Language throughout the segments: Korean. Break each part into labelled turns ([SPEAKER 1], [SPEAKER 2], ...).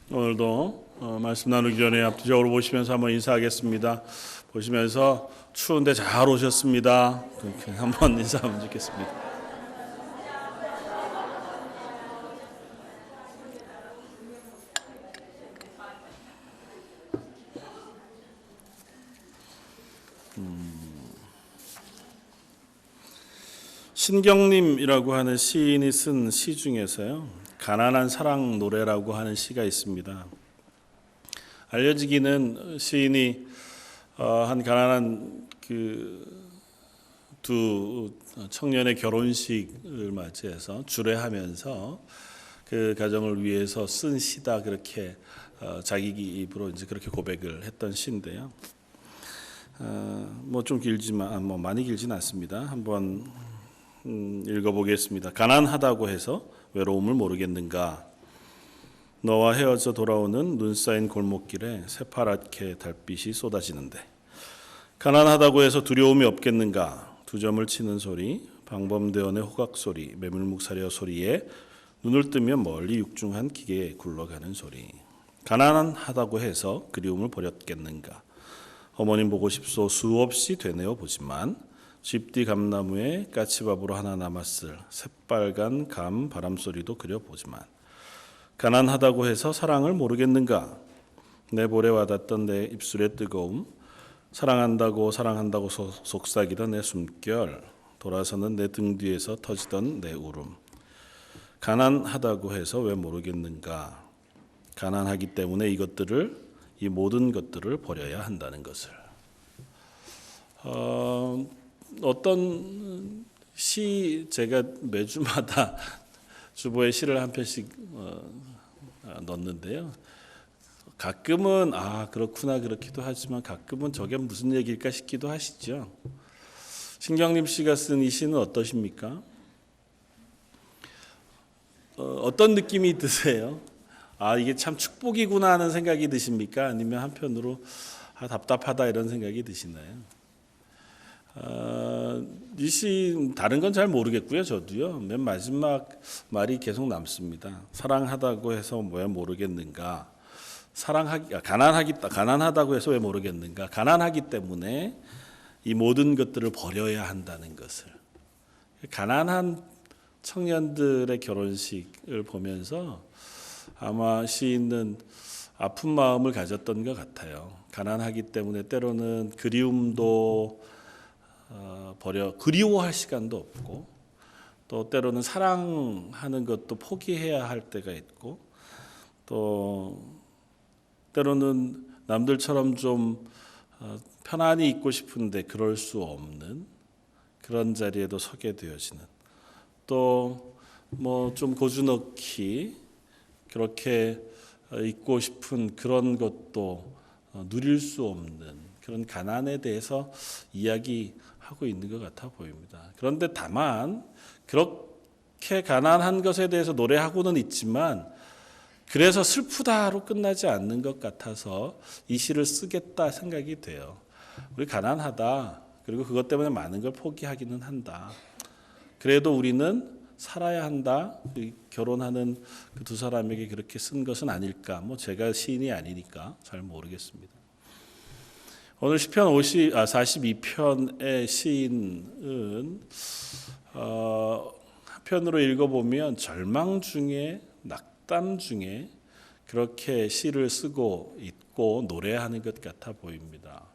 [SPEAKER 1] 오늘도 말씀 나누기 전에 앞뒤적으로 보시면서 한번 인사하겠습니다. 보시면서 추운데 잘 오셨습니다. 그렇게 한번 인사하면 좋겠습니다. 신경림이라고 하는 시인이 쓴 시 중에서요, 가난한 사랑 노래라고 하는 시가 있습니다. 알려지기는 시인이 한 가난한 두 청년의 결혼식을 맞이해서 주례하면서 그 가정을 위해서 쓴 시다, 그렇게 자기 입으로 이제 그렇게 고백을 했던 시인데요. 뭐 좀 길지만 뭐 많이 길진 않습니다. 한번 읽어보겠습니다. 가난하다고 해서 외로움을 모르겠는가? 너와 헤어져 돌아오는 눈 쌓인 골목길에 새파랗게 달빛이 쏟아지는데, 가난하다고 해서 두려움이 없겠는가? 두 점을 치는 소리, 방범대원의 호각 소리, 매물묵사려 소리에 눈을 뜨면 멀리 육중한 기계에 굴러가는 소리. 가난하다고 해서 그리움을 버렸겠는가? 어머님 보고 싶소 수없이 되뇌어 보지만 집 뒤 감나무에 까치밥으로 하나 남았을 새빨간 감 바람소리도 그려보지만, 가난하다고 해서 사랑을 모르겠는가? 내 볼에 와닿던 내 입술의 뜨거움, 사랑한다고 속삭이던 내 숨결, 돌아서는 내 등 뒤에서 터지던 내 울음. 가난하다고 해서 왜 모르겠는가? 가난하기 때문에 이 모든 것들을 버려야 한다는 것을. 어떤 시, 제가 매주마다 주보에 시를 한 편씩 넣는데요. 가끔은 그렇구나 그렇기도 하지만 가끔은 저게 무슨 얘기일까 싶기도 하시죠. 신경림 씨가 쓴 이 시는 어떠십니까? 어떤 느낌이 드세요? 이게 참 축복이구나 하는 생각이 드십니까? 아니면 한편으로 답답하다 이런 생각이 드시나요? 이 시 다른 건 잘 모르겠고요. 저도요. 맨 마지막 말이 계속 남습니다. 사랑하다고 해서 왜 모르겠는가? 가난하다고 해서 왜 모르겠는가? 가난하기 때문에 이 모든 것들을 버려야 한다는 것을. 가난한 청년들의 결혼식을 보면서 아마 시인은 아픈 마음을 가졌던 것 같아요. 가난하기 때문에 때로는 그리움도 그리워할 시간도 없고, 또 때로는 사랑하는 것도 포기해야 할 때가 있고, 또 때로는 남들처럼 좀 편안히 있고 싶은데 그럴 수 없는 그런 자리에도 서게 되어지는, 또 뭐 좀 고즈넉히 그렇게 있고 싶은 그런 것도 누릴 수 없는 그런 가난에 대해서 이야기하고 있는 것 같아 보입니다. 그런데 다만 그렇게 가난한 것에 대해서 노래하고는 있지만 그래서 슬프다로 끝나지 않는 것 같아서 이 시를 쓰겠다 생각이 돼요. 우리 가난하다, 그리고 그것 때문에 많은 걸 포기하기는 한다. 그래도 우리는 살아야 한다. 결혼하는 그 두 사람에게 그렇게 쓴 것은 아닐까. 뭐 제가 시인이 아니니까 잘 모르겠습니다. 오늘 시편 42편의 시인은 한편으로 읽어보면 절망 중에, 낙담 중에 그렇게 시를 쓰고 있고 노래하는 것 같아 보입니다.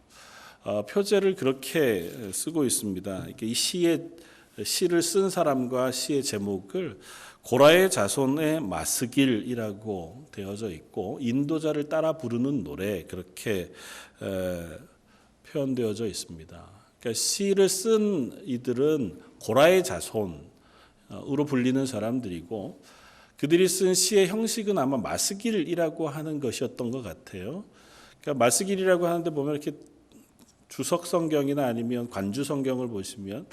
[SPEAKER 1] 표제를 그렇게 쓰고 있습니다. 이 시를 쓴 사람과 시의 제목을 고라의 자손의 마스길이라고 되어져 있고, 인도자를 따라 부르는 노래, 그렇게 표현되어져 있습니다. 그러니까 시를 쓴 이들은 고라의 자손으로 불리는 사람들이고, 그들이 쓴 시의 형식은 아마 마스길이라고 하는 것이었던 것 같아요. 그러니까 마스길이라고 하는데 보면 이렇게 주석 성경이나 아니면 관주 성경을 보시면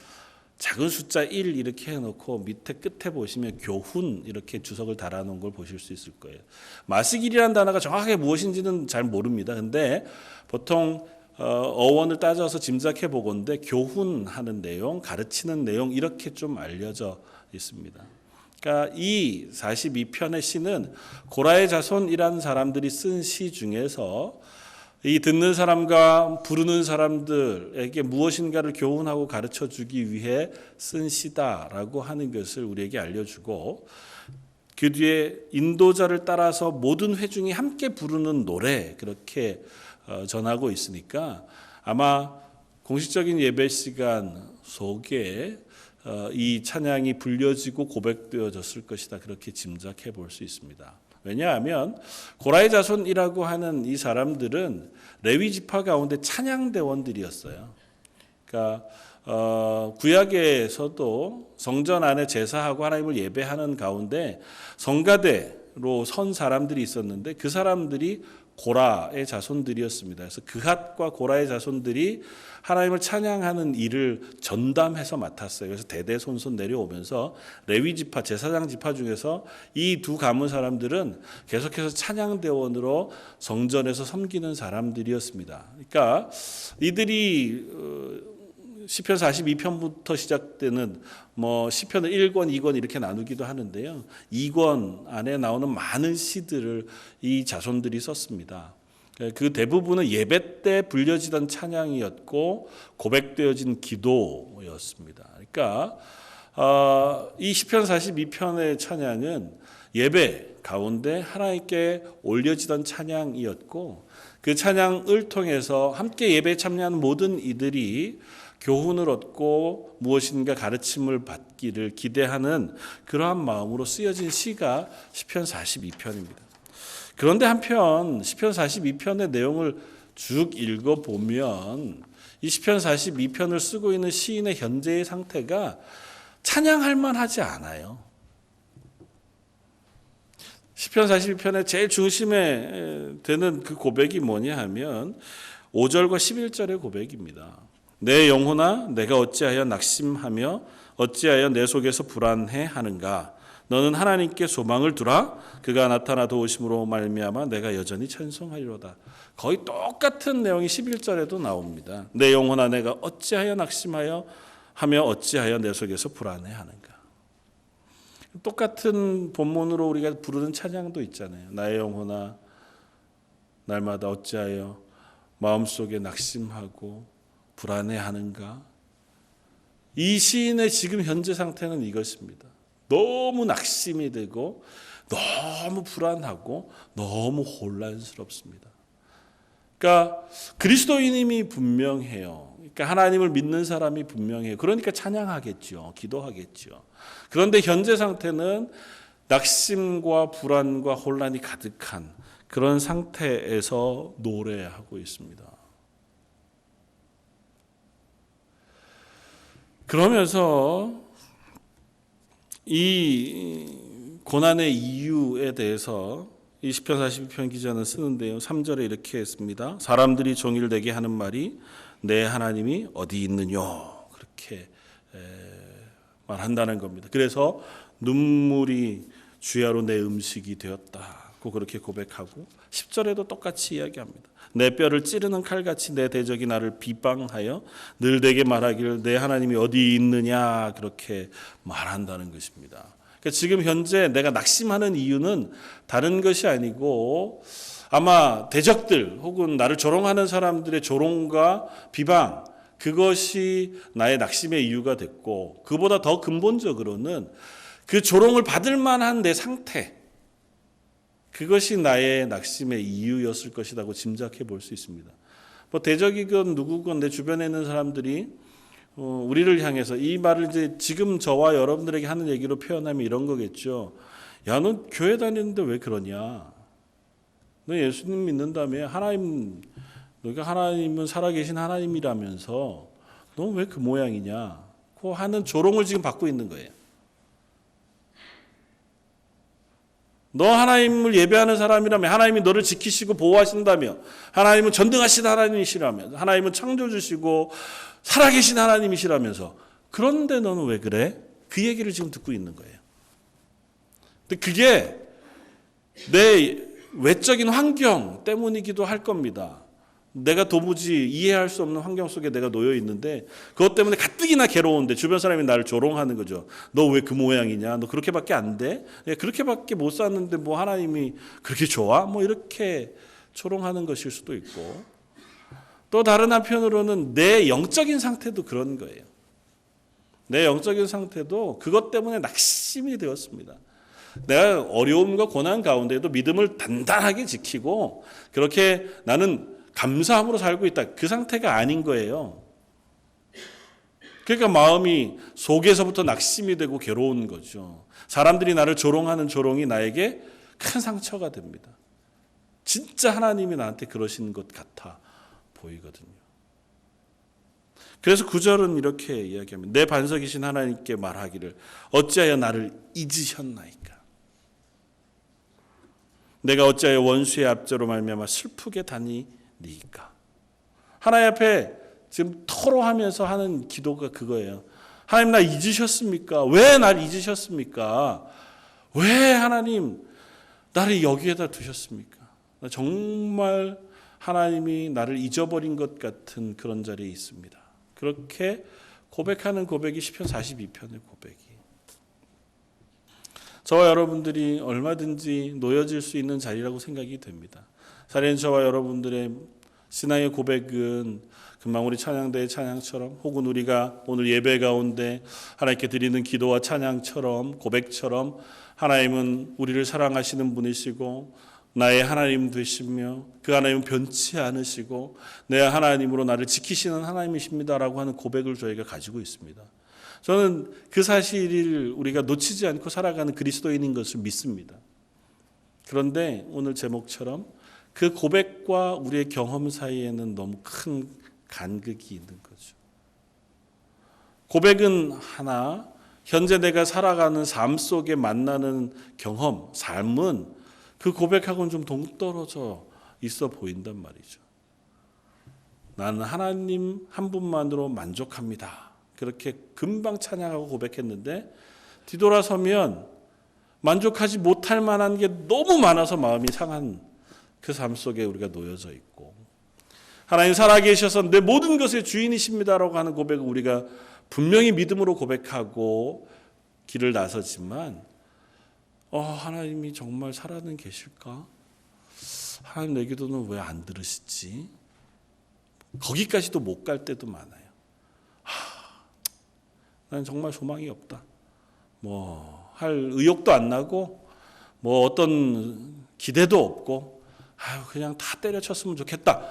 [SPEAKER 1] 작은 숫자 1 이렇게 해놓고 밑에 끝에 보시면 교훈 이렇게 주석을 달아놓은 걸 보실 수 있을 거예요. 마스길이라는 단어가 정확하게 무엇인지는 잘 모릅니다. 근데 보통 어원을 따져서 짐작해 보건대 교훈하는 내용, 가르치는 내용 이렇게 좀 알려져 있습니다. 그러니까 이 42편의 시는 고라의 자손이라는 사람들이 쓴 시 중에서 이 듣는 사람과 부르는 사람들에게 무엇인가를 교훈하고 가르쳐 주기 위해 쓴 시다라고 하는 것을 우리에게 알려주고, 그 뒤에 인도자를 따라서 모든 회중이 함께 부르는 노래, 그렇게 전하고 있으니까 아마 공식적인 예배 시간 속에 이 찬양이 불려지고 고백되어졌을 것이다, 그렇게 짐작해 볼 수 있습니다. 왜냐하면 고라의 자손이라고 하는 이 사람들은 레위 지파 가운데 찬양대원들이었어요. 그러니까 구약에서도 성전 안에 제사하고 하나님을 예배하는 가운데 성가대로 선 사람들이 있었는데 그 사람들이 고라의 자손들이었습니다. 그래서 그핫과 고라의 자손들이 하나님을 찬양하는 일을 전담해서 맡았어요. 그래서 대대손손 내려오면서 레위 지파, 제사장 지파 중에서 이 두 가문 사람들은 계속해서 찬양대원으로 성전에서 섬기는 사람들이었습니다. 그러니까 이들이 시편 42편부터 시작되는 시편을 1권, 2권 이렇게 나누기도 하는데요. 2권 안에 나오는 많은 시들을 이 자손들이 썼습니다. 그 대부분은 예배 때 불려지던 찬양이었고 고백되어진 기도였습니다. 그러니까 이 시편 42편의 찬양은 예배 가운데 하나님께 올려지던 찬양이었고, 그 찬양을 통해서 함께 예배에 참여하는 모든 이들이 교훈을 얻고 무엇인가 가르침을 받기를 기대하는 그러한 마음으로 쓰여진 시가 시편 42편입니다. 그런데 한편 시편 42편의 내용을 쭉 읽어보면 이 시편 42편을 쓰고 있는 시인의 현재의 상태가 찬양할 만하지 않아요. 시편 42편의 제일 중심에 되는 그 고백이 뭐냐 하면 5절과 11절의 고백입니다. 내 영혼아, 내가 어찌하여 낙심하며 어찌하여 내 속에서 불안해하는가? 너는 하나님께 소망을 두라. 그가 나타나 도우심으로 말미암아 내가 여전히 찬송하리로다. 거의 똑같은 내용이 11절에도 나옵니다. 내 영혼아, 내가 어찌하여 낙심하여 하며 어찌하여 내 속에서 불안해하는가? 똑같은 본문으로 우리가 부르는 찬양도 있잖아요. 나의 영혼아, 날마다 어찌하여 마음속에 낙심하고 불안해하는가? 이 시인의 지금 현재 상태는 이것입니다. 너무 낙심이 되고 너무 불안하고 너무 혼란스럽습니다. 그러니까 그리스도인임이 분명해요. 그러니까 하나님을 믿는 사람이 분명해요. 그러니까 찬양하겠죠. 기도하겠죠. 그런데 현재 상태는 낙심과 불안과 혼란이 가득한 그런 상태에서 노래하고 있습니다. 그러면서 이 고난의 이유에 대해서 이 시편 42편 기자는 쓰는데요. 3절에 이렇게 했습니다. 사람들이 종일 내게 하는 말이 내 하나님이 어디 있느냐, 그렇게 말한다는 겁니다. 그래서 눈물이 주야로 내 음식이 되었다고 그렇게 고백하고 10절에도 똑같이 이야기합니다. 내 뼈를 찌르는 칼같이 내 대적이 나를 비방하여 늘 내게 말하기를 내 하나님이 어디 있느냐, 그렇게 말한다는 것입니다. 그러니까 지금 현재 내가 낙심하는 이유는 다른 것이 아니고 아마 대적들 혹은 나를 조롱하는 사람들의 조롱과 비방, 그것이 나의 낙심의 이유가 됐고, 그보다 더 근본적으로는 그 조롱을 받을 만한 내 상태, 그것이 나의 낙심의 이유였을 것이라고 짐작해 볼 수 있습니다. 대적이건 누구건 내 주변에 있는 사람들이 우리를 향해서 이 말을 이제 지금 저와 여러분들에게 하는 얘기로 표현하면 이런 거겠죠. 야, 너 교회 다니는데 왜 그러냐? 너 예수님 믿는다며 너가 하나님은 살아계신 하나님이라면서 너 왜 그 모양이냐? 고 하는 조롱을 지금 받고 있는 거예요. 너 하나님을 예배하는 사람이라며, 하나님이 너를 지키시고 보호하신다며, 하나님은 전능하신 하나님이시라며, 하나님은 창조주시고 살아계신 하나님이시라면서, 그런데 너는 왜 그래? 그 얘기를 지금 듣고 있는 거예요. 근데 그게 내 외적인 환경 때문이기도 할 겁니다. 내가 도무지 이해할 수 없는 환경 속에 내가 놓여 있는데 그것 때문에 가뜩이나 괴로운데 주변 사람이 나를 조롱하는 거죠. 너 왜 그 모양이냐? 너 그렇게밖에 안 돼? 그렇게밖에 못 샀는데 뭐 하나님이 그렇게 좋아? 뭐 이렇게 조롱하는 것일 수도 있고, 또 다른 한편으로는 내 영적인 상태도 그런 거예요. 내 영적인 상태도 그것 때문에 낙심이 되었습니다. 내가 어려움과 고난 가운데도 믿음을 단단하게 지키고 그렇게 나는 감사함으로 살고 있다. 그 상태가 아닌 거예요. 그러니까 마음이 속에서부터 낙심이 되고 괴로운 거죠. 사람들이 나를 조롱하는 조롱이 나에게 큰 상처가 됩니다. 진짜 하나님이 나한테 그러신 것 같아 보이거든요. 그래서 9절은 이렇게 이야기합니다. 내 반석이신 하나님께 말하기를 어찌하여 나를 잊으셨나이까. 내가 어찌하여 원수의 압제로 말미암아 슬프게 다니니까. 하나님 앞에 지금 토로하면서 하는 기도가 그거예요. 하나님 나 잊으셨습니까? 왜 날 잊으셨습니까? 왜 하나님 나를 여기에다 두셨습니까? 나 정말 하나님이 나를 잊어버린 것 같은 그런 자리에 있습니다. 그렇게 고백하는 고백이 시편 42편의 고백이. 저와 여러분들이 얼마든지 놓여질 수 있는 자리라고 생각이 됩니다. 사실은 저와 여러분들의 신앙의 고백은 금방 우리 찬양대의 찬양처럼 혹은 우리가 오늘 예배 가운데 하나님께 드리는 기도와 찬양처럼 고백처럼 하나님은 우리를 사랑하시는 분이시고 나의 하나님 되시며 그 하나님은 변치 않으시고 내 하나님으로 나를 지키시는 하나님이십니다라고 하는 고백을 저희가 가지고 있습니다. 저는 그 사실을 우리가 놓치지 않고 살아가는 그리스도인인 것을 믿습니다. 그런데 오늘 제목처럼 그 고백과 우리의 경험 사이에는 너무 큰 간극이 있는 거죠. 고백은 하나, 현재 내가 살아가는 삶 속에 만나는 경험, 삶은 그 고백하고는 좀 동떨어져 있어 보인단 말이죠. 나는 하나님 한 분만으로 만족합니다. 그렇게 금방 찬양하고 고백했는데 뒤돌아서면 만족하지 못할 만한 게 너무 많아서 마음이 상한 그 삶 속에 우리가 놓여져 있고, 하나님 살아계셔서 내 모든 것의 주인이십니다라고 하는 고백을 우리가 분명히 믿음으로 고백하고 길을 나서지만 하나님이 정말 살아는 계실까? 하나님 내 기도는 왜 안 들으시지? 거기까지도 못 갈 때도 많아요. 난 정말 소망이 없다. 할 의욕도 안 나고 어떤 기대도 없고 그냥 다 때려쳤으면 좋겠다.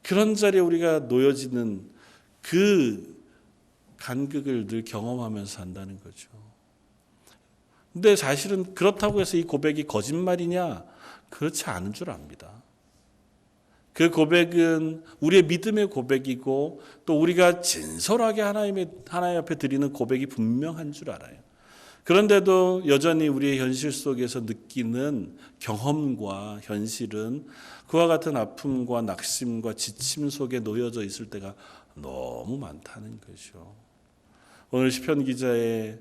[SPEAKER 1] 그런 자리에 우리가 놓여지는 그 간극을 늘 경험하면서 산다는 거죠. 근데 사실은 그렇다고 해서 이 고백이 거짓말이냐? 그렇지 않은 줄 압니다. 그 고백은 우리의 믿음의 고백이고 또 우리가 진솔하게 하나님 앞에 드리는 고백이 분명한 줄 알아요. 그런데도 여전히 우리의 현실 속에서 느끼는 경험과 현실은 그와 같은 아픔과 낙심과 지침 속에 놓여져 있을 때가 너무 많다는 거죠. 오늘 시편 기자의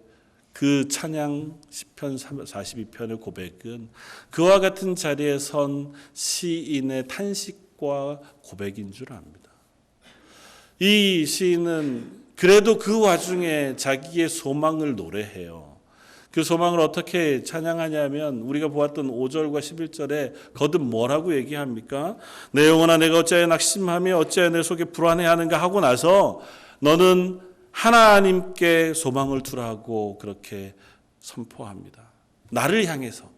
[SPEAKER 1] 그 찬양 시편 42편의 고백은 그와 같은 자리에 선 시인의 탄식과 고백인 줄 압니다. 이 시인은 그래도 그 와중에 자기의 소망을 노래해요. 그 소망을 어떻게 찬양하냐면 우리가 보았던 5절과 11절에 거듭 뭐라고 얘기합니까? 내 영혼아 내가 어찌하여 낙심하며 어찌하여 내 속에 불안해하는가 하고 나서 너는 하나님께 소망을 두라고 그렇게 선포합니다. 나를 향해서.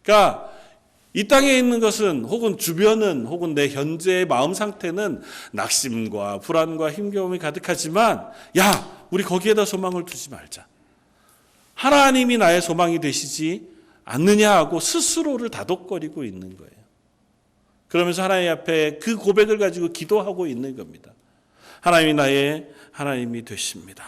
[SPEAKER 1] 그러니까 이 땅에 있는 것은 혹은 주변은 혹은 내 현재의 마음 상태는 낙심과 불안과 힘겨움이 가득하지만 우리 거기에다 소망을 두지 말자. 하나님이 나의 소망이 되시지 않느냐 하고 스스로를 다독거리고 있는 거예요. 그러면서 하나님 앞에 그 고백을 가지고 기도하고 있는 겁니다. 하나님이 나의 하나님이 되십니다.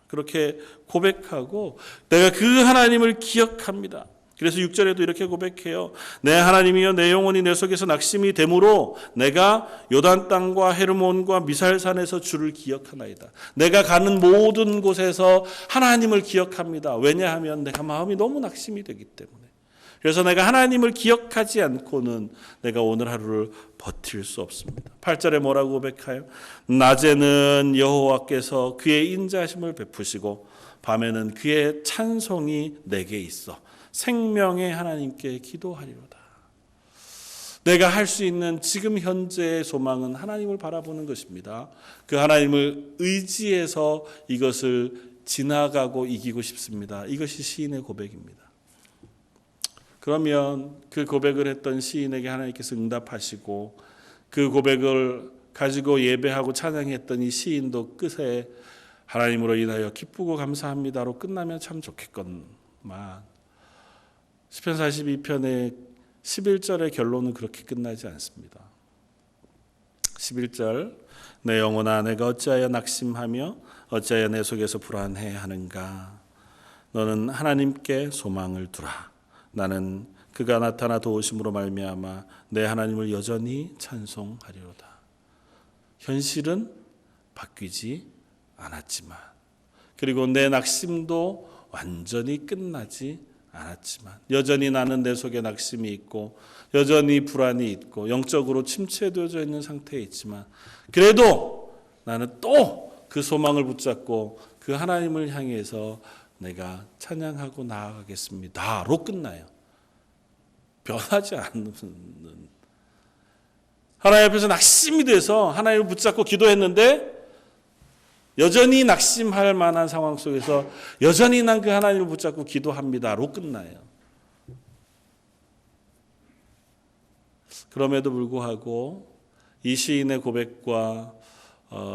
[SPEAKER 1] 그렇게 고백하고 내가 그 하나님을 기억합니다. 그래서 6절에도 이렇게 고백해요. 내 하나님이여 내 영혼이 내 속에서 낙심이 되므로 내가 요단 땅과 헤르몬과 미살산에서 주를 기억하나이다. 내가 가는 모든 곳에서 하나님을 기억합니다. 왜냐하면 내가 마음이 너무 낙심이 되기 때문에. 그래서 내가 하나님을 기억하지 않고는 내가 오늘 하루를 버틸 수 없습니다. 8절에 뭐라고 고백하여? 낮에는 여호와께서 그의 인자심을 베푸시고 밤에는 그의 찬송이 내게 있어 생명의 하나님께 기도하리로다. 내가 할 수 있는 지금 현재의 소망은 하나님을 바라보는 것입니다. 그 하나님을 의지해서 이것을 지나가고 이기고 싶습니다. 이것이 시인의 고백입니다. 그러면 그 고백을 했던 시인에게 하나님께서 응답하시고 그 고백을 가지고 예배하고 찬양했던 이 시인도 끝에 하나님으로 인하여 기쁘고 감사합니다로 끝나면 참 좋겠건만 시편 42편의 11절의 결론은 그렇게 끝나지 않습니다. 11절 내 영혼아 내가 어찌하여 낙심하며 어찌하여 내 속에서 불안해하는가. 너는 하나님께 소망을 두라. 나는 그가 나타나 도우심으로 말미암아 내 하나님을 여전히 찬송하리로다. 현실은 바뀌지 않았지만 그리고 내 낙심도 완전히 끝나지 않았지만 여전히 나는 내 속에 낙심이 있고 여전히 불안이 있고 영적으로 침체되어져 있는 상태에 있지만 그래도 나는 또 그 소망을 붙잡고 그 하나님을 향해서 내가 찬양하고 나아가겠습니다로 끝나요. 변하지 않는 하나님 앞에서 낙심이 돼서 하나님을 붙잡고 기도했는데 여전히 낙심할 만한 상황 속에서 여전히 난 그 하나님을 붙잡고 기도합니다로 끝나요. 그럼에도 불구하고 이 시인의 고백과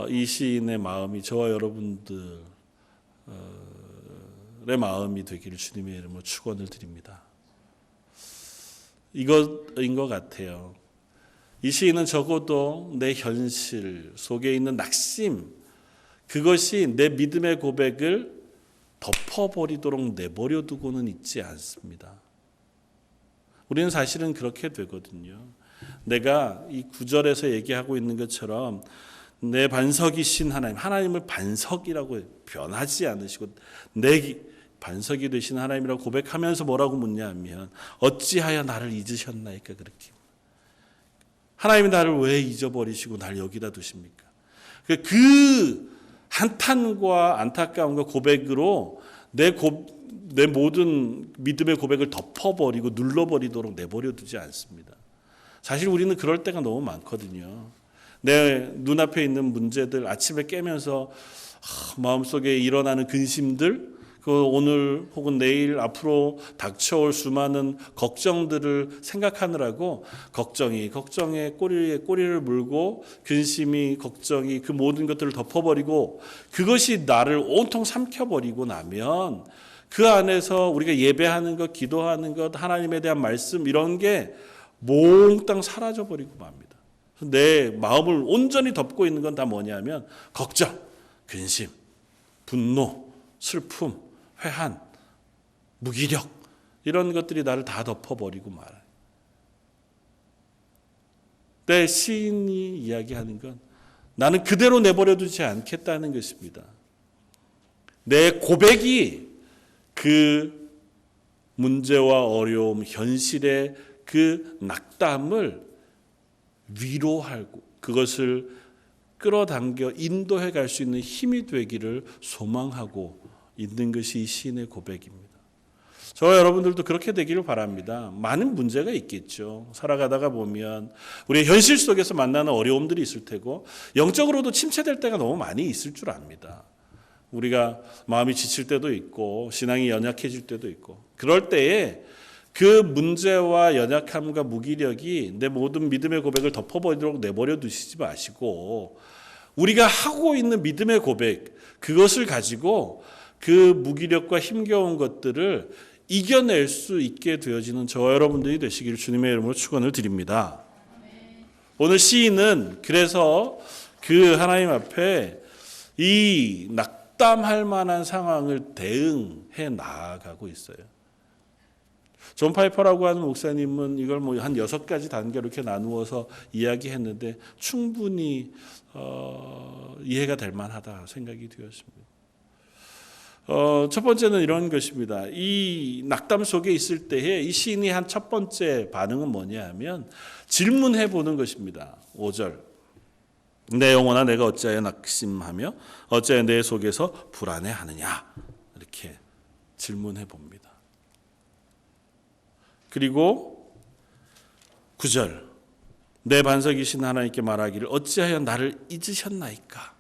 [SPEAKER 1] 이 시인의 마음이 저와 여러분들의 마음이 되기를 주님의 이름으로 축원을 드립니다. 이것인 것 같아요. 이 시인은 적어도 내 현실 속에 있는 낙심, 그것이 내 믿음의 고백을 덮어버리도록 내버려 두고는 있지 않습니다. 우리는 사실은 그렇게 되거든요. 내가 이 9절에서 얘기하고 있는 것처럼 내 반석이신 하나님, 하나님을 반석이라고 변하지 않으시고 내 반석이 되신 하나님이라고 고백하면서 뭐라고 묻냐 하면 어찌하여 나를 잊으셨나이까. 그렇게 하나님이 나를 왜 잊어버리시고 나를 여기다 두십니까? 그 한탄과 안타까움과 고백으로 내 모든 믿음의 고백을 덮어버리고 눌러버리도록 내버려 두지 않습니다. 사실 우리는 그럴 때가 너무 많거든요. 내 눈앞에 있는 문제들, 아침에 깨면서 마음속에 일어나는 근심들, 오늘 혹은 내일 앞으로 닥쳐올 수많은 걱정들을 생각하느라고 걱정에 꼬리를 물고 근심이 걱정이 그 모든 것들을 덮어버리고 그것이 나를 온통 삼켜버리고 나면 그 안에서 우리가 예배하는 것, 기도하는 것, 하나님에 대한 말씀 이런 게 몽땅 사라져버리고 맙니다. 내 마음을 온전히 덮고 있는 건 다 뭐냐면 걱정, 근심, 분노, 슬픔, 회한, 무기력 이런 것들이 나를 다 덮어버리고 말아요. 내 시인이 이야기하는 건 나는 그대로 내버려두지 않겠다는 것입니다. 내 고백이 그 문제와 어려움, 현실의 그 낙담을 위로하고 그것을 끌어당겨 인도해 갈 수 있는 힘이 되기를 소망하고 있는 것이 이 시인의 고백입니다. 저와 여러분들도 그렇게 되기를 바랍니다. 많은 문제가 있겠죠. 살아가다가 보면 우리의 현실 속에서 만나는 어려움들이 있을 테고 영적으로도 침체될 때가 너무 많이 있을 줄 압니다. 우리가 마음이 지칠 때도 있고 신앙이 연약해질 때도 있고 그럴 때에 그 문제와 연약함과 무기력이 내 모든 믿음의 고백을 덮어버리도록 내버려 두시지 마시고 우리가 하고 있는 믿음의 고백 그것을 가지고 그 무기력과 힘겨운 것들을 이겨낼 수 있게 되어지는 저와 여러분들이 되시기를 주님의 이름으로 축원을 드립니다. 오늘 시인은 그래서 그 하나님 앞에 이 낙담할 만한 상황을 대응해 나아가고 있어요. 존 파이퍼라고 하는 목사님은 이걸 한 6가지 단계로 이렇게 나누어서 이야기했는데 충분히 이해가 될 만하다 생각이 되었습니다. 첫 번째는 이런 것입니다. 이 낙담 속에 있을 때에 이 시인이 한 첫 번째 반응은 뭐냐 하면 질문해 보는 것입니다. 5절. 내 영혼아 내가 어찌하여 낙심하며 어찌하여 내 속에서 불안해하느냐. 이렇게 질문해 봅니다. 그리고 9절. 내 반석이신 하나님께 말하기를 어찌하여 나를 잊으셨나이까.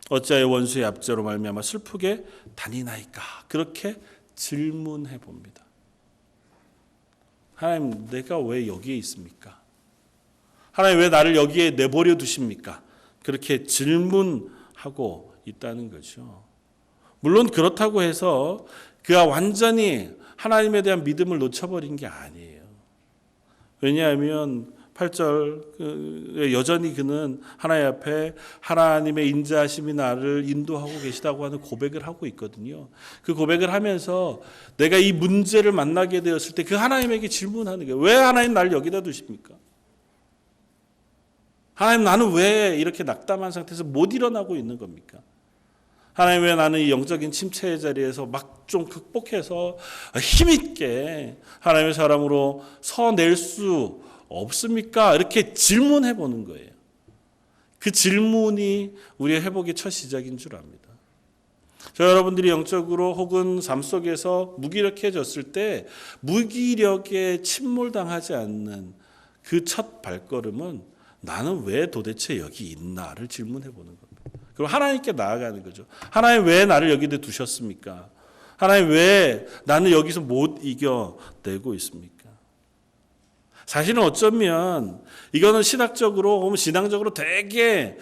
[SPEAKER 1] 어찌하여 원수의 압제로 말미암아 슬프게 다니나이까. 그렇게 질문해 봅니다. 하나님, 내가 왜 여기에 있습니까? 하나님, 왜 나를 여기에 내버려 두십니까? 그렇게 질문하고 있다는 거죠. 물론 그렇다고 해서 그가 완전히 하나님에 대한 믿음을 놓쳐버린 게 아니에요. 왜냐하면 8절 여전히 그는 하나님 앞에 하나님의 인자하심이 나를 인도하고 계시다고 하는 고백을 하고 있거든요. 그 고백을 하면서 내가 이 문제를 만나게 되었을 때 그 하나님에게 질문하는 거예요. 왜 하나님 나를 여기다 두십니까? 하나님, 나는 왜 이렇게 낙담한 상태에서 못 일어나고 있는 겁니까? 하나님, 왜 나는 이 영적인 침체의 자리에서 막 좀 극복해서 힘있게 하나님의 사람으로 서낼 수 없습니까? 이렇게 질문해 보는 거예요. 그 질문이 우리의 회복의 첫 시작인 줄 압니다. 여러분들이 영적으로 혹은 삶 속에서 무기력해졌을 때 무기력에 침몰당하지 않는 그 첫 발걸음은 나는 왜 도대체 여기 있나를 질문해 보는 겁니다. 그리고 하나님께 나아가는 거죠. 하나님, 왜 나를 여기에 두셨습니까? 하나님, 왜 나는 여기서 못 이겨내고 있습니까? 사실은 어쩌면 이거는 신학적으로 혹은 신앙적으로 되게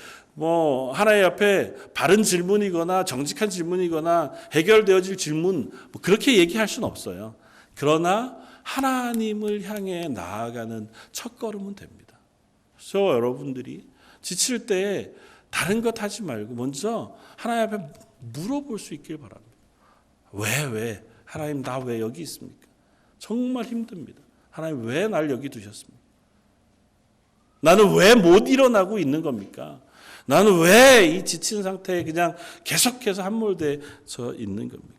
[SPEAKER 1] 하나님 앞에 바른 질문이거나 정직한 질문이거나 해결되어질 질문 그렇게 얘기할 수는 없어요. 그러나 하나님을 향해 나아가는 첫걸음은 됩니다. 그래서 여러분들이 지칠 때 다른 것 하지 말고 먼저 하나님 앞에 물어볼 수 있길 바랍니다. 왜? 하나님, 나 왜 여기 있습니까? 정말 힘듭니다. 하나님, 왜 날 여기 두셨습니까? 나는 왜 못 일어나고 있는 겁니까? 나는 왜 이 지친 상태에 그냥 계속해서 함몰돼서 있는 겁니까?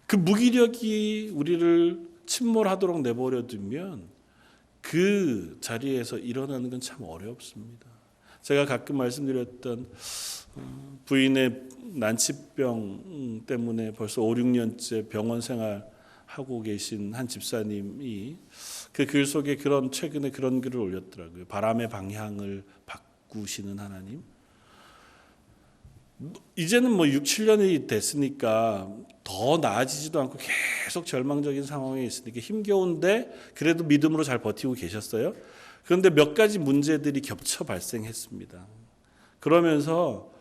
[SPEAKER 1] 그 무기력이 우리를 침몰하도록 내버려 두면 그 자리에서 일어나는 건 참 어렵습니다. 제가 가끔 말씀드렸던 부인의 난치병 때문에 벌써 5, 6년째 병원 생활하고 계신 한 집사님이 그 글 속에 최근에 그런 글을 올렸더라고요. 바람의 방향을 바꾸시는 하나님. 이제는 6, 7년이 됐으니까 더 나아지지도 않고 계속 절망적인 상황에 있으니까 힘겨운데 그래도 믿음으로 잘 버티고 계셨어요. 그런데 몇 가지 문제들이 겹쳐 발생했습니다. 그러면서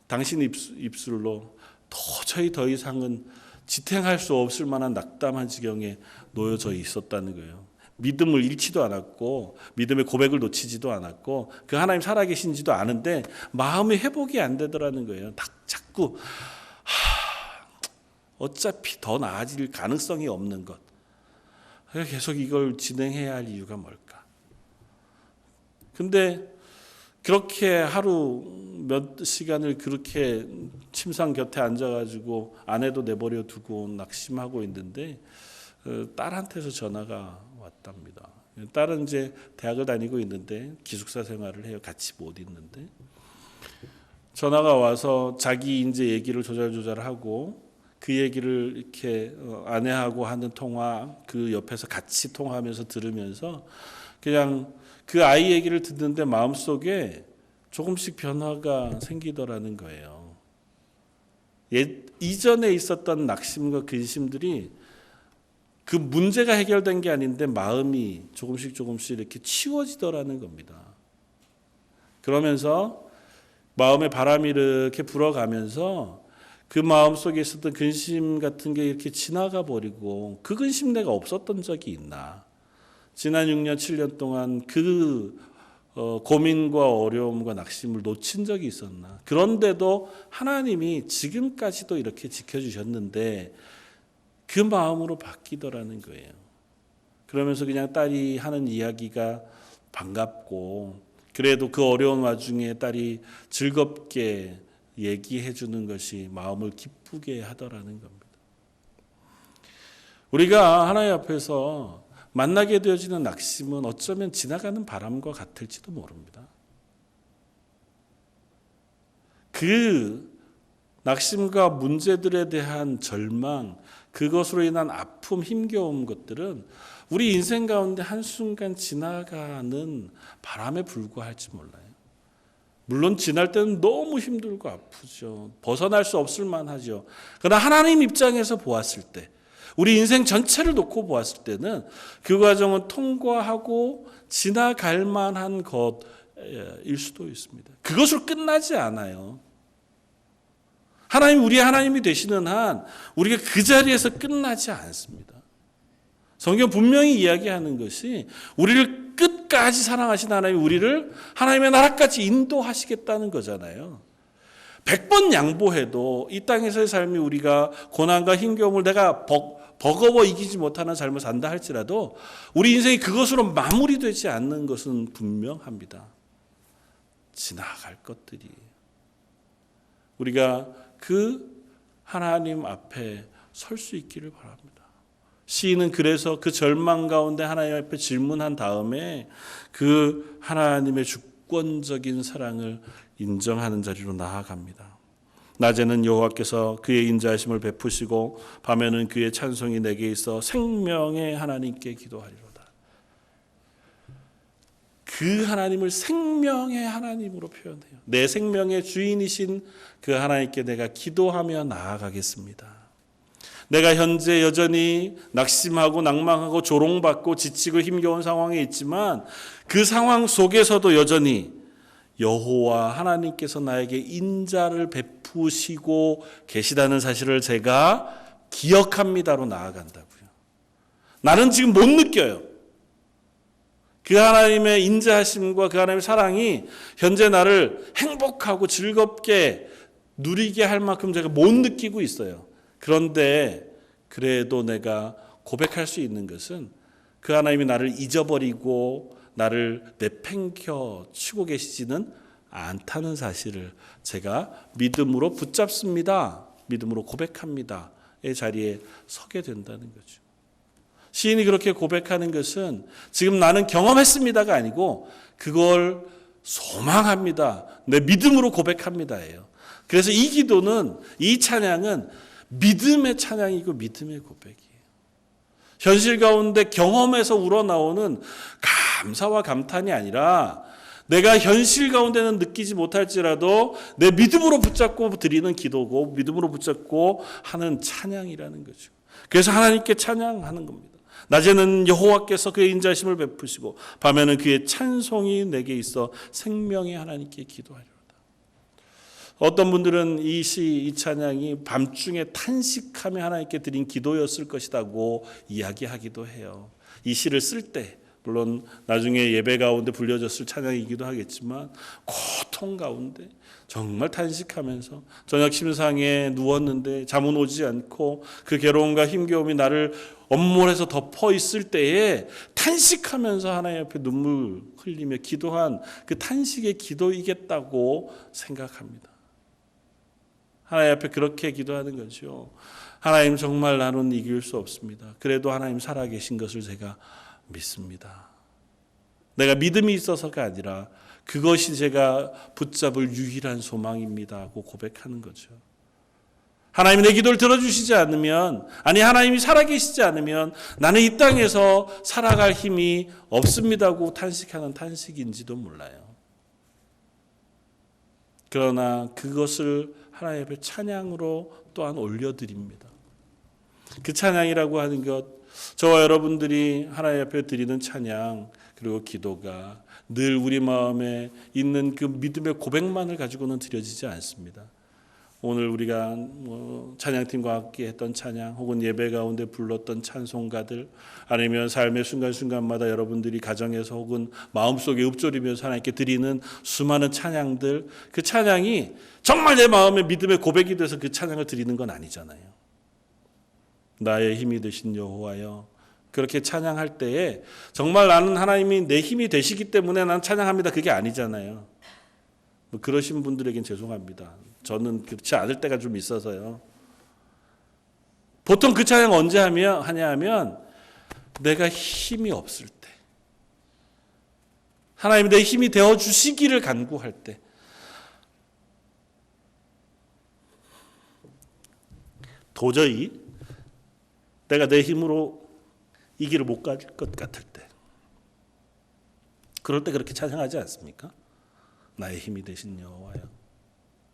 [SPEAKER 1] 당신 입술로 도저히 더 이상은 지탱할 수 없을 만한 낙담한 지경에 놓여져 있었다는 거예요. 믿음을 잃지도 않았고 믿음의 고백을 놓치지도 않았고 그 하나님 살아계신지도 아는데 마음이 회복이 안 되더라는 거예요. 자꾸 어차피 더 나아질 가능성이 없는 것. 계속 이걸 진행해야 할 이유가 뭘까? 근데 그렇게 하루 몇 시간을 그렇게 침상 곁에 앉아가지고 아내도 내버려 두고 낙심하고 있는데 딸한테서 전화가 왔답니다. 딸은 이제 대학을 다니고 있는데 기숙사 생활을 해요. 같이 못 있는데 전화가 와서 자기 이제 얘기를 조잘조잘하고 그 얘기를 이렇게 아내하고 하는 통화 그 옆에서 같이 통화하면서 들으면서 그냥 그 아이 얘기를 듣는데 마음속에 조금씩 변화가 생기더라는 거예요. 이전에 있었던 낙심과 근심들이 그 문제가 해결된 게 아닌데 마음이 조금씩 이렇게 치워지더라는 겁니다. 그러면서 마음의 바람이 이렇게 불어가면서 그 마음속에 있었던 근심 같은 게 이렇게 지나가 버리고 그 근심 내가 없었던 적이 있나? 지난 6년, 7년 동안 그 고민과 어려움과 낙심을 놓친 적이 있었나? 그런데도 하나님이 지금까지도 이렇게 지켜주셨는데 그 마음으로 바뀌더라는 거예요. 그러면서 그냥 딸이 하는 이야기가 반갑고 그래도 그 어려운 와중에 딸이 즐겁게 얘기해 주는 것이 마음을 기쁘게 하더라는 겁니다. 우리가 하나님 앞에서 만나게 되어지는 낙심은 어쩌면 지나가는 바람과 같을지도 모릅니다. 그 낙심과 문제들에 대한 절망, 그것으로 인한 아픔, 힘겨운 것들은 우리 인생 가운데 한순간 지나가는 바람에 불과할지 몰라요. 물론 지날 때는 너무 힘들고 아프죠. 벗어날 수 없을 만하죠. 그러나 하나님 입장에서 보았을 때, 우리 인생 전체를 놓고 보았을 때는 그 과정은 통과하고 지나갈 만한 것일 수도 있습니다. 그것으로 끝나지 않아요. 하나님, 우리의 하나님이 되시는 한 우리가 그 자리에서 끝나지 않습니다. 성경 분명히 이야기하는 것이 우리를 끝까지 사랑하신 하나님이 우리를 하나님의 나라까지 인도하시겠다는 거잖아요. 100번 양보해도 이 땅에서의 삶이 우리가 고난과 힘겨움을 내가 버거워 이기지 못하는 삶을 산다 할지라도 우리 인생이 그것으로 마무리되지 않는 것은 분명합니다. 지나갈 것들이. 우리가 그 하나님 앞에 설 수 있기를 바랍니다. 시인은 그래서 그 절망 가운데 하나님 앞에 질문한 다음에 그 하나님의 주권적인 사랑을 인정하는 자리로 나아갑니다. 낮에는 여호와께서 그의 인자하심을 베푸시고 밤에는 그의 찬송이 내게 있어 생명의 하나님께 기도하리로다. 그 하나님을 생명의 하나님으로 표현해요. 내 생명의 주인이신 그 하나님께 내가 기도하며 나아가겠습니다. 내가 현재 여전히 낙심하고 낭망하고 조롱받고 지치고 힘겨운 상황에 있지만 그 상황 속에서도 여전히 여호와 하나님께서 나에게 인자를 베푸시고 계시다는 사실을 제가 기억합니다로 나아간다고요. 나는 지금 못 느껴요. 그 하나님의 인자하심과 그 하나님의 사랑이 현재 나를 행복하고 즐겁게 누리게 할 만큼 제가 못 느끼고 있어요. 그런데 그래도 내가 고백할 수 있는 것은 그 하나님이 나를 잊어버리고 나를 내팽겨 치고 계시지는 않다는 사실을 제가 믿음으로 붙잡습니다. 믿음으로 고백합니다. 의 자리에 서게 된다는 거죠. 시인이 그렇게 고백하는 것은 지금 나는 경험했습니다가 아니고 그걸 소망합니다. 내 믿음으로 고백합니다예요. 그래서 이 기도는, 이 찬양은 믿음의 찬양이고 믿음의 고백이에요. 현실 가운데 경험에서 우러나오는 감사와 감탄이 아니라 내가 현실 가운데는 느끼지 못할지라도 내 믿음으로 붙잡고 드리는 기도고 믿음으로 붙잡고 하는 찬양이라는 거죠. 그래서 하나님께 찬양하는 겁니다. 낮에는 여호와께서 그의 인자심을 베푸시고 밤에는 그의 찬송이 내게 있어 생명의 하나님께 기도하리로다. 어떤 분들은 이 찬양이 밤중에 탄식하며 하나님께 드린 기도였을 것이라고 이야기하기도 해요. 이 시를 쓸 때 물론 나중에 예배 가운데 불려졌을 찬양이기도 하겠지만 고통 가운데 정말 탄식하면서 저녁 침상에 누웠는데 잠은 오지 않고 그 괴로움과 힘겨움이 나를 엄몰해서 덮어 있을 때에 탄식하면서 하나님 앞에 눈물 흘리며 기도한 그 탄식의 기도이겠다고 생각합니다. 하나님 앞에 그렇게 기도하는 거죠. 하나님, 정말 나는 이길 수 없습니다. 그래도 하나님 살아계신 것을 제가 믿습니다. 내가 믿음이 있어서가 아니라 그것이 제가 붙잡을 유일한 소망입니다 하고 고백하는 거죠. 하나님이 내 기도를 들어주시지 않으면, 아니 하나님이 살아계시지 않으면 나는 이 땅에서 살아갈 힘이 없습니다고 탄식하는 탄식인지도 몰라요. 그러나 그것을 하나님 앞에 찬양으로 또한 올려드립니다. 그 찬양이라고 하는 것, 저와 여러분들이 하나님 앞에 드리는 찬양 그리고 기도가 늘 우리 마음에 있는 그 믿음의 고백만을 가지고는 드려지지 않습니다. 오늘 우리가 찬양팀과 함께 했던 찬양 혹은 예배 가운데 불렀던 찬송가들 아니면 삶의 순간순간마다 여러분들이 가정에서 혹은 마음속에 읊조리면서 하나님께 드리는 수많은 찬양들, 그 찬양이 정말 내 마음의 믿음의 고백이 돼서 그 찬양을 드리는 건 아니잖아요. 나의 힘이 되신 여호와여 그렇게 찬양할 때에 정말 나는 하나님이 내 힘이 되시기 때문에 나는 찬양합니다. 그게 아니잖아요. 뭐 그러신 분들에겐 죄송합니다. 저는 그렇지 않을 때가 좀 있어서요. 보통 그 찬양 언제 하냐 하면 내가 힘이 없을 때, 하나님이 내 힘이 되어주시기를 간구할 때, 도저히 내가 내 힘으로 이 길을 못 갈 것 같을 때, 그럴 때 그렇게 찬양하지 않습니까? 나의 힘이 되신 여호와여,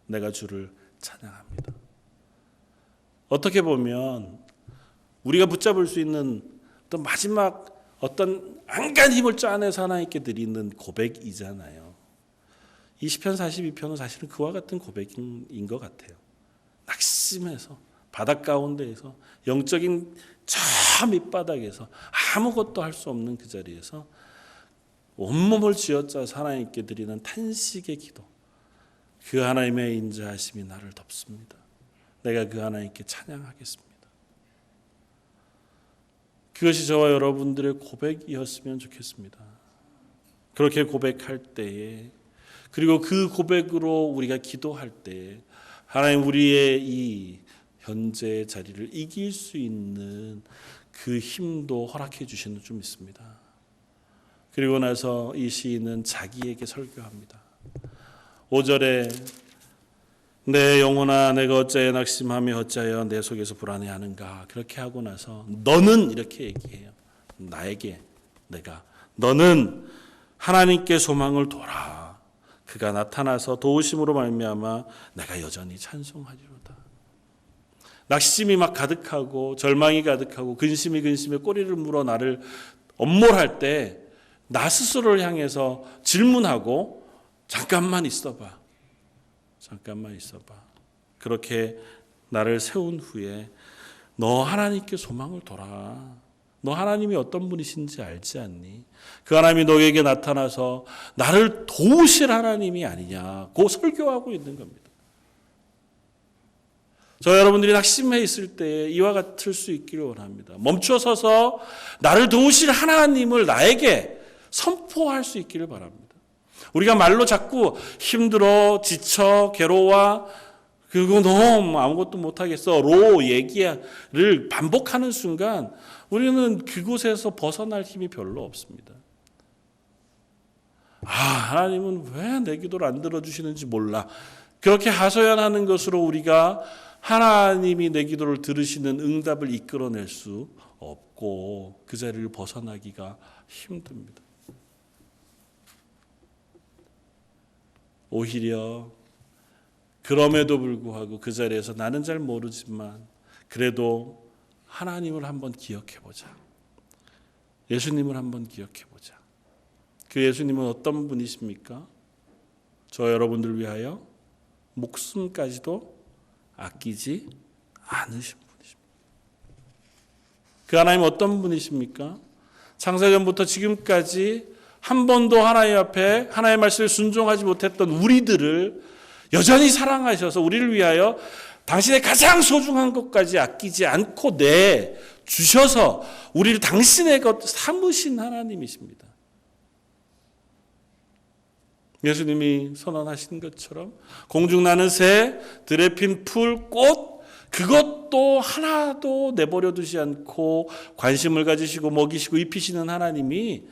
[SPEAKER 1] 내가 주를 찬양합니다. 어떻게 보면 우리가 붙잡을 수 있는 또 마지막 어떤 안간 힘을 짜내서 하나님께 드리는 고백이잖아요. 이 시편 42편은 사실은 그와 같은 고백인 것 같아요. 낙심해서 바닷 가운데에서 영적인 저 밑바닥에서 아무것도 할 수 없는 그 자리에서 온몸을 쥐어짜서 하나님께 드리는 탄식의 기도. 그 하나님의 인자하심이 나를 덮습니다. 내가 그 하나님께 찬양하겠습니다. 그것이 저와 여러분들의 고백이었으면 좋겠습니다. 그렇게 고백할 때에, 그리고 그 고백으로 우리가 기도할 때에 하나님 우리의 이 현재의 자리를 이길 수 있는 그 힘도 허락해 주시는 줄 믿습니다. 그리고 나서 이 시인은 자기에게 설교합니다. 5절에 내 영혼아 내가 어찌하여 낙심하며 어찌하여 내 속에서 불안해하는가, 그렇게 하고 나서 너는 이렇게 얘기해요. 나에게 너는 하나님께 소망을 둬라. 그가 나타나서 도우심으로 말미암아 내가 여전히 찬송하리로다. 낙심이 막 가득하고 절망이 가득하고 근심에 꼬리를 물어 나를 엄몰할 때 나 스스로를 향해서 질문하고 잠깐만 있어봐. 그렇게 나를 세운 후에 너 하나님께 소망을 둬라. 너 하나님이 어떤 분이신지 알지 않니? 그 하나님이 너에게 나타나서 나를 도우실 하나님이 아니냐고 설교하고 있는 겁니다. 저 여러분들이 낙심해 있을 때 이와 같을 수 있기를 원합니다. 멈춰서서 나를 도우실 하나님을 나에게 선포할 수 있기를 바랍니다. 우리가 말로 자꾸 힘들어, 지쳐, 괴로워, 그리고 너무 아무것도 못하겠어로 얘기를 반복하는 순간 우리는 그곳에서 벗어날 힘이 별로 없습니다. 하나님은 왜 내 기도를 안 들어주시는지 몰라. 그렇게 하소연하는 것으로 우리가 하나님이 내 기도를 들으시는 응답을 이끌어낼 수 없고 그 자리를 벗어나기가 힘듭니다. 오히려 그럼에도 불구하고 그 자리에서 나는 잘 모르지만 그래도 하나님을 한번 기억해보자. 예수님을 한번 기억해보자. 그 예수님은 어떤 분이십니까? 저 여러분들 위하여 목숨까지도 아끼지 않으신 분이십니다. 그 하나님 어떤 분이십니까? 창세전부터 지금까지 한 번도 하나님 앞에 하나님의 말씀에 순종하지 못했던 우리들을 여전히 사랑하셔서 우리를 위하여 당신의 가장 소중한 것까지 아끼지 않고 내주셔서 우리를 당신의 것 삼으신 하나님이십니다. 예수님이 선언하신 것처럼 공중 나는 새, 들에 핀 풀, 꽃, 그것도 하나도 내버려 두지 않고 관심을 가지시고 먹이시고 입히시는 하나님이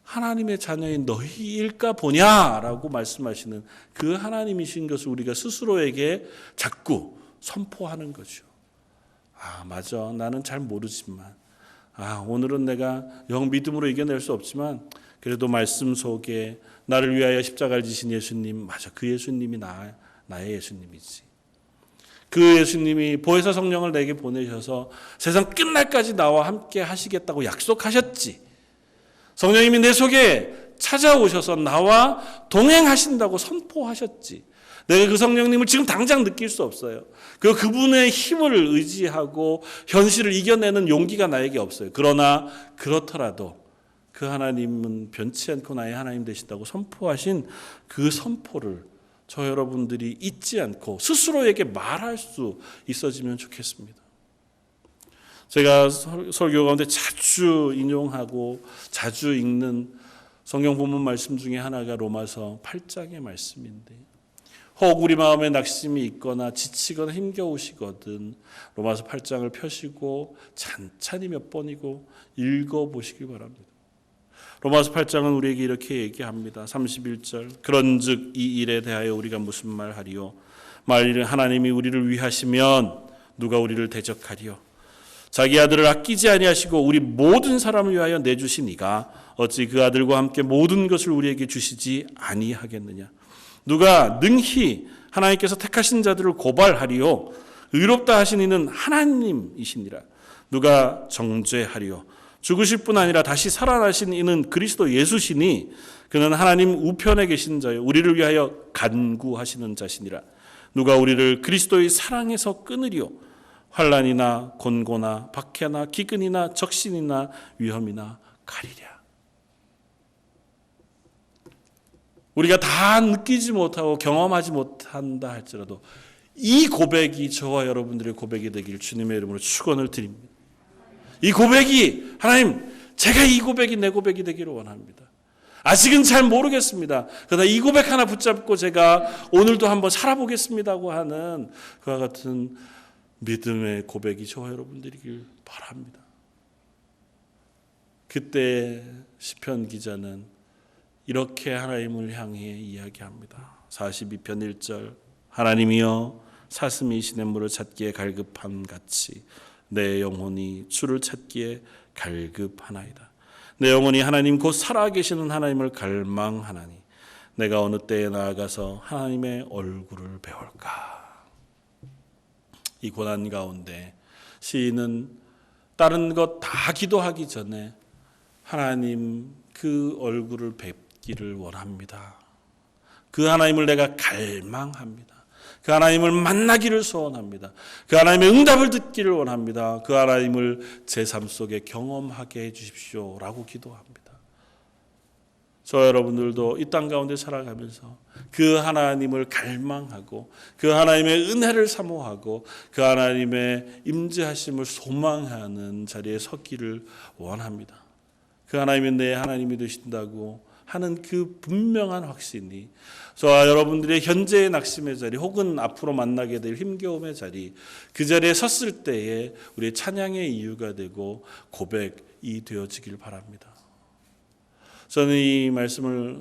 [SPEAKER 1] 하나님의 자녀인 너희일까 보냐라고 말씀하시는 그 하나님이신 것을 우리가 스스로에게 자꾸 선포하는 거죠. 맞아. 나는 잘 모르지만 오늘은 내가 영 믿음으로 이겨낼 수 없지만 그래도 말씀 속에 나를 위하여 십자가를 지신 예수님, 맞아. 그 예수님이 나의 예수님이지. 그 예수님이 보혜사 성령을 내게 보내셔서 세상 끝날까지 나와 함께 하시겠다고 약속하셨지. 성령님이 내 속에 찾아오셔서 나와 동행하신다고 선포하셨지. 내가 그 성령님을 지금 당장 느낄 수 없어요. 그분의 힘을 의지하고 현실을 이겨내는 용기가 나에게 없어요. 그러나 그렇더라도 그 하나님은 변치 않고 나의 하나님 되신다고 선포하신 그 선포를 저 여러분들이 잊지 않고 스스로에게 말할 수 있어지면 좋겠습니다. 제가 설교 가운데 자주 인용하고 자주 읽는 성경 본문 말씀 중에 하나가 로마서 8장의 말씀인데, 혹 우리 마음에 낙심이 있거나 지치거나 힘겨우시거든 로마서 8장을 펴시고 찬찬히 몇 번이고 읽어보시기 바랍니다. 로마서 8장은 우리에게 이렇게 얘기합니다. 31절, 그런즉 이 일에 대하여 우리가 무슨 말하리요? 만일 하나님이 우리를 위하시면 누가 우리를 대적하리요? 자기 아들을 아끼지 아니하시고 우리 모든 사람을 위하여 내주신 이가 어찌 그 아들과 함께 모든 것을 우리에게 주시지 아니하겠느냐? 누가 능히 하나님께서 택하신 자들을 고발하리요? 의롭다 하신 이는 하나님이시니라. 누가 정죄하리요? 죽으실 뿐 아니라 다시 살아나신 이는 그리스도 예수시니 그는 하나님 우편에 계신 자요 우리를 위하여 간구하시는 자시니라. 누가 우리를 그리스도의 사랑에서 끊으리요? 환난이나 곤고나 박해나 기근이나 적신이나 위험이나 가리랴. 우리가 다 느끼지 못하고 경험하지 못한다 할지라도 이 고백이 저와 여러분들의 고백이 되길 주님의 이름으로 축원을 드립니다. 이 고백이, 하나님, 제가 이 고백이 내 고백이 되기를 원합니다. 아직은 잘 모르겠습니다. 그러나 이 고백 하나 붙잡고 제가 오늘도 한번 살아보겠습니다고 하는 그와 같은 믿음의 고백이 저와 여러분들이길 바랍니다. 그때 시편 기자는 이렇게 하나님을 향해 이야기합니다. 42편 1절, 하나님이여 사슴이 시냇물을 찾기에 갈급함 같이 내 영혼이 주를 찾기에 갈급하나이다. 내 영혼이 하나님 곧 살아계시는 하나님을 갈망하나니 내가 어느 때에 나아가서 하나님의 얼굴을 배울까. 이 고난 가운데 시인은 다른 것 다 기도하기 전에 하나님 그 얼굴을 뵙기를 원합니다. 그 하나님을 내가 갈망합니다. 그 하나님을 만나기를 소원합니다. 그 하나님의 응답을 듣기를 원합니다. 그 하나님을 제 삶 속에 경험하게 해주십시오라고 기도합니다. 저 여러분들도 이 땅 가운데 살아가면서 그 하나님을 갈망하고 그 하나님의 은혜를 사모하고 그 하나님의 임재하심을 소망하는 자리에 섰기를 원합니다. 그 하나님이 내 하나님이 되신다고 하는 그 분명한 확신이 저와 여러분들의 현재의 낙심의 자리 혹은 앞으로 만나게 될 힘겨움의 자리, 그 자리에 섰을 때에 우리의 찬양의 이유가 되고 고백이 되어지길 바랍니다. 저는 이 말씀을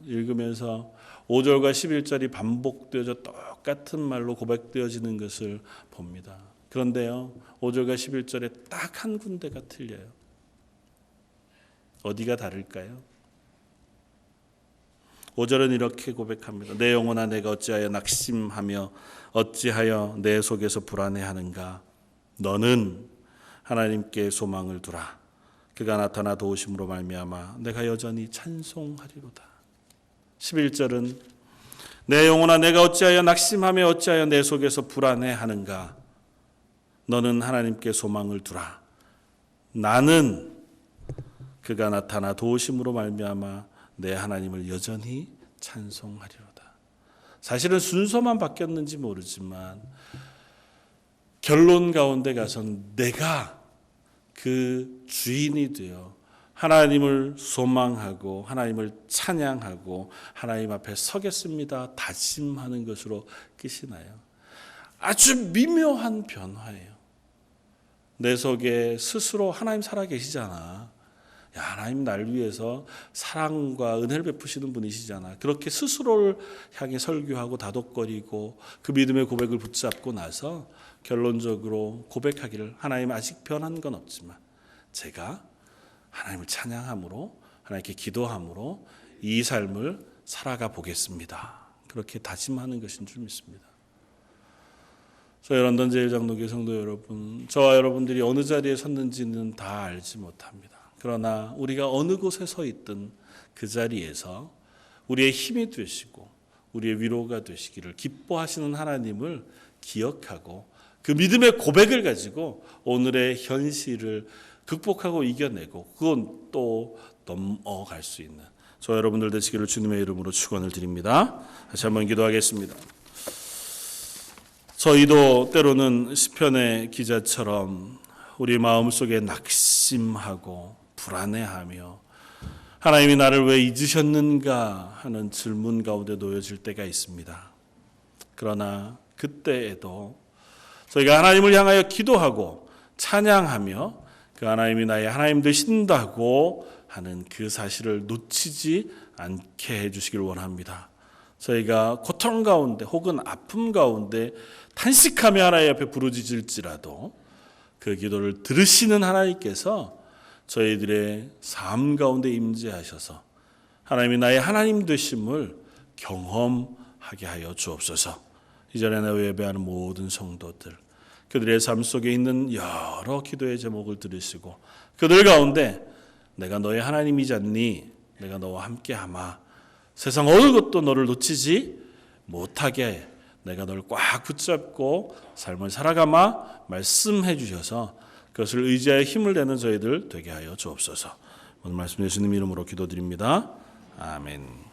[SPEAKER 1] 읽으면서 5절과 11절이 반복되어져 똑같은 말로 고백되어지는 것을 봅니다. 그런데요, 5절과 11절에 딱 한 군데가 틀려요. 어디가 다를까요? 5절은 이렇게 고백합니다. 내 영혼아 내가 어찌하여 낙심하며 어찌하여 내 속에서 불안해하는가. 너는 하나님께 소망을 두라. 그가 나타나 도우심으로 말미암아 내가 여전히 찬송하리로다. 11절은 내 영혼아 내가 어찌하여 낙심하며 어찌하여 내 속에서 불안해하는가. 너는 하나님께 소망을 두라. 나는 그가 나타나 도우심으로 말미암아 내 하나님을 여전히 찬송하리로다. 사실은 순서만 바뀌었는지 모르지만 결론 가운데 가선 내가 그 주인이 되어 하나님을 소망하고 하나님을 찬양하고 하나님 앞에 서겠습니다 다짐하는 것으로 끝이 나요. 아주 미묘한 변화예요. 내 속에 스스로 하나님 살아계시잖아. 야, 하나님 날 위해서 사랑과 은혜를 베푸시는 분이시잖아. 그렇게 스스로를 향해 설교하고 다독거리고 그 믿음의 고백을 붙잡고 나서 결론적으로 고백하기를 하나님 아직 변한 건 없지만 제가 하나님을 찬양함으로 하나님께 기도함으로 이 삶을 살아가 보겠습니다. 그렇게 다짐하는 것인 줄 믿습니다. 저희 런던 제일장로교회 성도 여러분, 저와 여러분들이 어느 자리에 섰는지는 다 알지 못합니다. 그러나 우리가 어느 곳에 서 있든 그 자리에서 우리의 힘이 되시고 우리의 위로가 되시기를 기뻐하시는 하나님을 기억하고 그 믿음의 고백을 가지고 오늘의 현실을 극복하고 이겨내고 그건 또 넘어갈 수 있는 저 여러분들 되시기를 주님의 이름으로 축원을 드립니다. 다시 한번 기도하겠습니다. 저희도 때로는 시편의 기자처럼 우리 마음속에 낙심하고 불안해하며 하나님이 나를 왜 잊으셨는가 하는 질문 가운데 놓여질 때가 있습니다. 그러나 그때에도 저희가 하나님을 향하여 기도하고 찬양하며 그 하나님이 나의 하나님 되신다고 하는 그 사실을 놓치지 않게 해주시길 원합니다. 저희가 고통 가운데 혹은 아픔 가운데 탄식하며 하나님 앞에 부르짖을지라도 그 기도를 들으시는 하나님께서 저희들의 삶 가운데 임재하셔서 하나님이 나의 하나님 되심을 경험하게 하여 주옵소서. 이 자리에 예배하는 모든 성도들, 그들의 삶 속에 있는 여러 기도의 제목을 들으시고 그들 가운데 내가 너의 하나님이지 않니? 내가 너와 함께하마. 세상 어느 것도 너를 놓치지 못하게 내가 너를 꽉 붙잡고 삶을 살아가마 말씀해 주셔서 그것을 의지하여 힘을 내는 저희들 되게 하여 주옵소서. 오늘 말씀 예수님 이름으로 기도드립니다. 아멘.